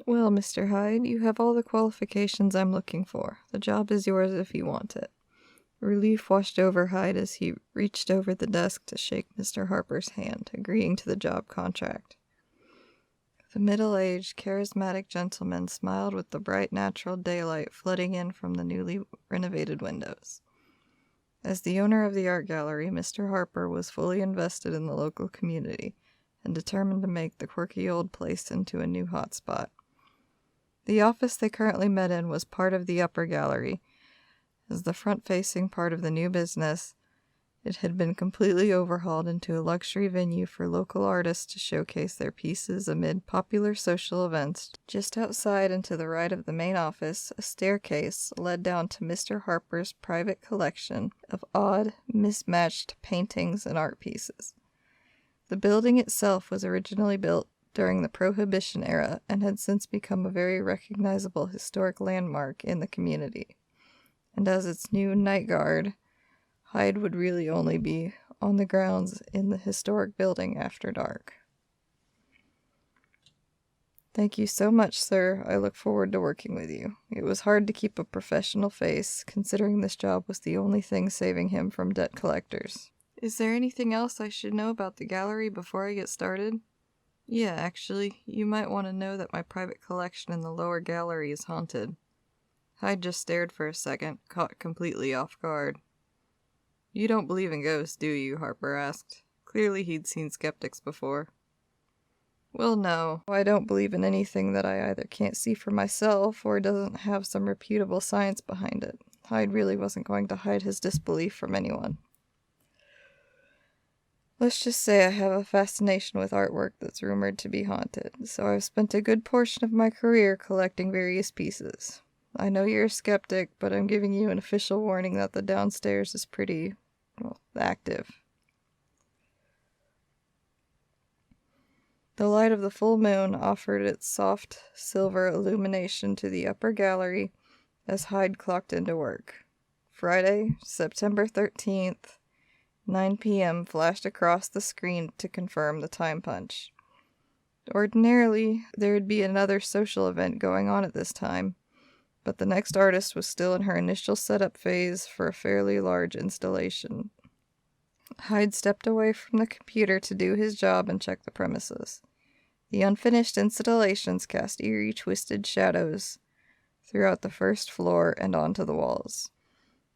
Well, Mr. Hyde, you have all the qualifications I'm looking for. The job is yours if you want it. Relief washed over Hyde as he reached over the desk to shake Mr. Harper's hand, agreeing to the job contract. The middle-aged, charismatic gentleman smiled with the bright natural daylight flooding in from the newly renovated windows. As the owner of the art gallery, Mr. Harper was fully invested in the local community and determined to make the quirky old place into a new hotspot. The office they currently met in was part of the upper gallery. As the front-facing part of the new business, it had been completely overhauled into a luxury venue for local artists to showcase their pieces amid popular social events. Just outside and to the right of the main office, a staircase led down to Mr. Harper's private collection of odd, mismatched paintings and art pieces. The building itself was originally built during the Prohibition era and had since become a very recognizable historic landmark in the community. And as its new night guard, Hyde would really only be on the grounds in the historic building after dark. Thank you so much, sir. I look forward to working with you. It was hard to keep a professional face, considering this job was the only thing saving him from debt collectors. Is there anything else I should know about the gallery before I get started? Yeah, actually, you might want to know that my private collection in the lower gallery is haunted. Hyde just stared for a second, caught completely off guard. You don't believe in ghosts, do you? Harper asked. Clearly he'd seen skeptics before. Well, no. I don't believe in anything that I either can't see for myself or doesn't have some reputable science behind it. Hyde really wasn't going to hide his disbelief from anyone. Let's just say I have a fascination with artwork that's rumored to be haunted, so I've spent a good portion of my career collecting various pieces. I know you're a skeptic, but I'm giving you an official warning that the downstairs is pretty, active. The light of the full moon offered its soft silver illumination to the upper gallery as Hyde clocked into work. Friday, September 13th, 9 p.m. flashed across the screen to confirm the time punch. Ordinarily, there would be another social event going on at this time, but the next artist was still in her initial setup phase for a fairly large installation. Hyde stepped away from the computer to do his job and check the premises. The unfinished installations cast eerie, twisted shadows throughout the first floor and onto the walls.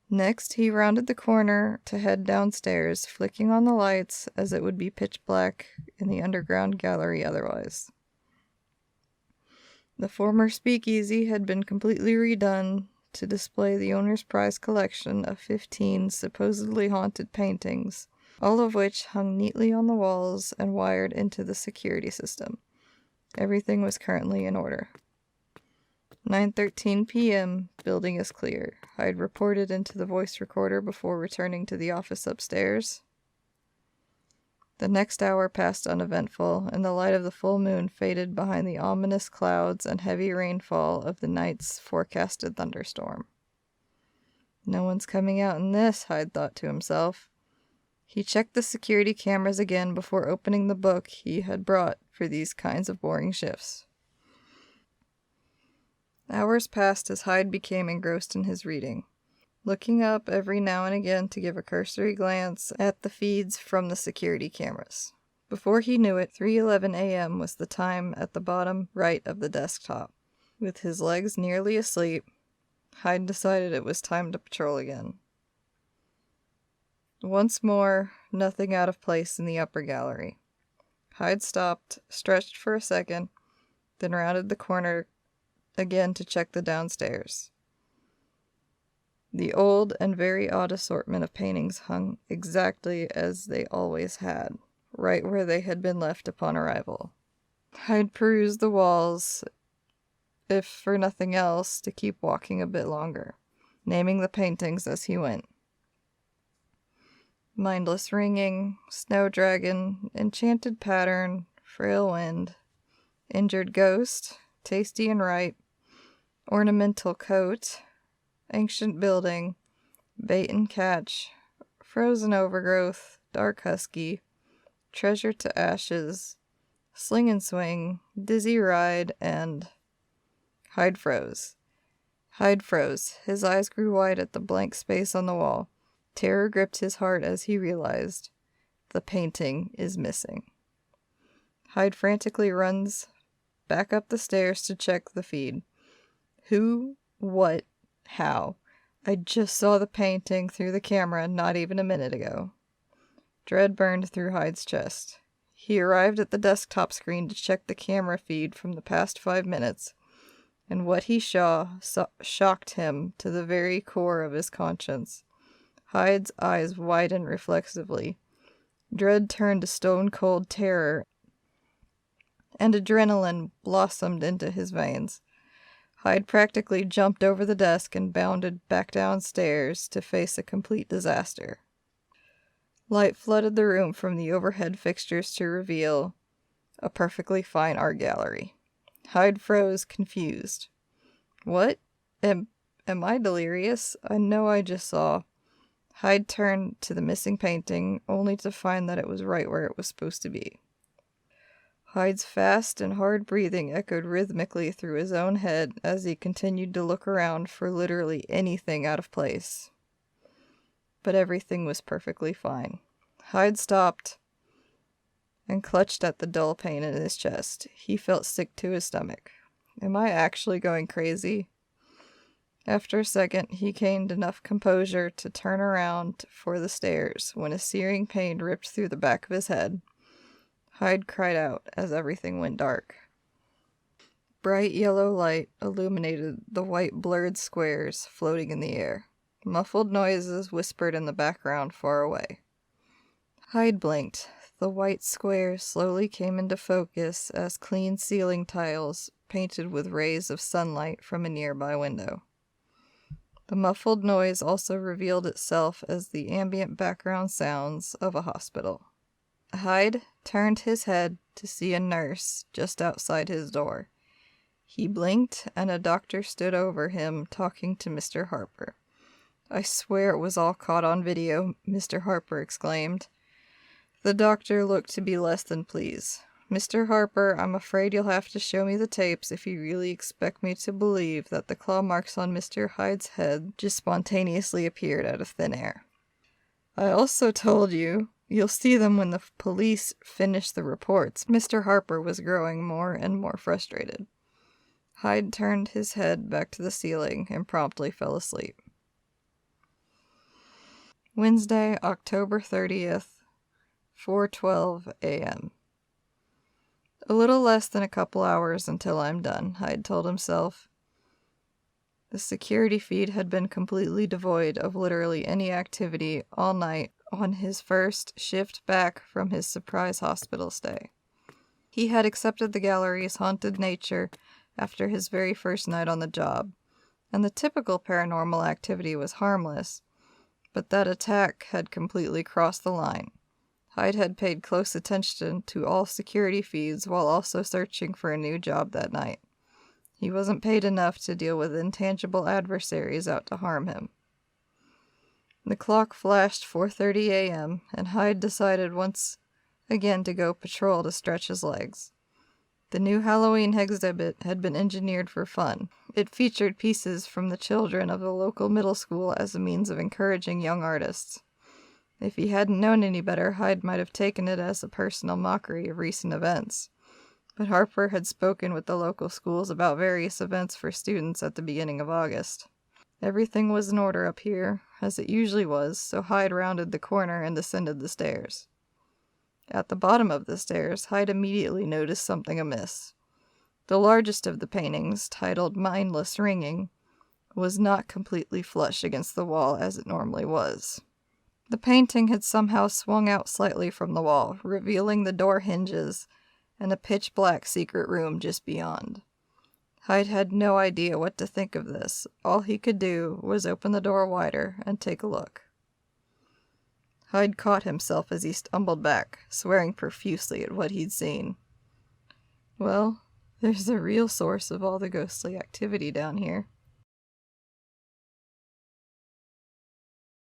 Next, he rounded the corner to head downstairs, flicking on the lights as it would be pitch black in the underground gallery otherwise. The former speakeasy had been completely redone to display the owner's prized collection of 15 supposedly haunted paintings, all of which hung neatly on the walls and wired into the security system. Everything was currently in order. 9:13 p.m., building is clear, Hyde reported into the voice recorder before returning to the office upstairs. The next hour passed uneventful, and the light of the full moon faded behind the ominous clouds and heavy rainfall of the night's forecasted thunderstorm. No one's coming out in this, Hyde thought to himself. He checked the security cameras again before opening the book he had brought for these kinds of boring shifts. Hours passed as Hyde became engrossed in his reading, looking up every now and again to give a cursory glance at the feeds from the security cameras. Before he knew it, 3:11 a.m. was the time at the bottom right of the desktop. With his legs nearly asleep, Hyde decided it was time to patrol again. Once more, nothing out of place in the upper gallery. Hyde stopped, stretched for a second, then rounded the corner again to check the downstairs. The old and very odd assortment of paintings hung exactly as they always had, right where they had been left upon arrival. Hyde perused the walls, if for nothing else, to keep walking a bit longer, naming the paintings as he went. Mindless ringing, snow dragon, enchanted pattern, frail wind, injured ghost, tasty and ripe, ornamental coat, ancient building, bait and catch, frozen overgrowth, dark husky, treasure to ashes, sling and swing, dizzy ride, and Hyde froze. Hyde froze. His eyes grew wide at the blank space on the wall. Terror gripped his heart as he realized the painting is missing. Hyde frantically runs back up the stairs to check the feed. Who? What? How? I just saw the painting through the camera not even a minute ago. Dread burned through Hyde's chest. He arrived at the desktop screen to check the camera feed from the past 5 minutes, and what he saw shocked him to the very core of his conscience. Hyde's eyes widened reflexively. Dread turned to stone-cold terror, and adrenaline blossomed into his veins. Hyde practically jumped over the desk and bounded back downstairs to face a complete disaster. Light flooded the room from the overhead fixtures to reveal a perfectly fine art gallery. Hyde froze, confused. What? Am I delirious? I know I just saw. Hyde turned to the missing painting, only to find that it was right where it was supposed to be. Hyde's fast and hard breathing echoed rhythmically through his own head as he continued to look around for literally anything out of place. But everything was perfectly fine. Hyde stopped and clutched at the dull pain in his chest. He felt sick to his stomach. Am I actually going crazy? After a second, he gained enough composure to turn around for the stairs when a searing pain ripped through the back of his head. Hyde cried out as everything went dark. Bright yellow light illuminated the white blurred squares floating in the air. Muffled noises whispered in the background far away. Hyde blinked. The white squares slowly came into focus as clean ceiling tiles painted with rays of sunlight from a nearby window. The muffled noise also revealed itself as the ambient background sounds of a hospital. Hyde turned his head to see a nurse just outside his door. He blinked, and a doctor stood over him talking to Mr. Harper. I swear it was all caught on video, Mr. Harper exclaimed. The doctor looked to be less than pleased. Mr. Harper, I'm afraid you'll have to show me the tapes if you really expect me to believe that the claw marks on Mr. Hyde's head just spontaneously appeared out of thin air. I also told you, you'll see them when the police finish the reports. Mr. Harper was growing more and more frustrated. Hyde turned his head back to the ceiling and promptly fell asleep. Wednesday, October 30th, 4:12 a.m. A little less than a couple hours until I'm done, Hyde told himself. The security feed had been completely devoid of literally any activity all night on his first shift back from his surprise hospital stay. He had accepted the gallery's haunted nature after his very first night on the job, and the typical paranormal activity was harmless, but that attack had completely crossed the line. Hyde had paid close attention to all security feeds while also searching for a new job that night. He wasn't paid enough to deal with intangible adversaries out to harm him. The clock flashed 4:30 a.m., and Hyde decided once again to go patrol to stretch his legs. The new Halloween exhibit had been engineered for fun. It featured pieces from the children of the local middle school as a means of encouraging young artists. If he hadn't known any better, Hyde might have taken it as a personal mockery of recent events. But Harper had spoken with the local schools about various events for students at the beginning of August. Everything was in order up here, as it usually was, so Hyde rounded the corner and descended the stairs. At the bottom of the stairs, Hyde immediately noticed something amiss. The largest of the paintings, titled Mindless Ringing, was not completely flush against the wall as it normally was. The painting had somehow swung out slightly from the wall, revealing the door hinges and a pitch-black secret room just beyond. Hyde had no idea what to think of this. All he could do was open the door wider and take a look. Hyde caught himself as he stumbled back, swearing profusely at what he'd seen. Well, there's the real source of all the ghostly activity down here.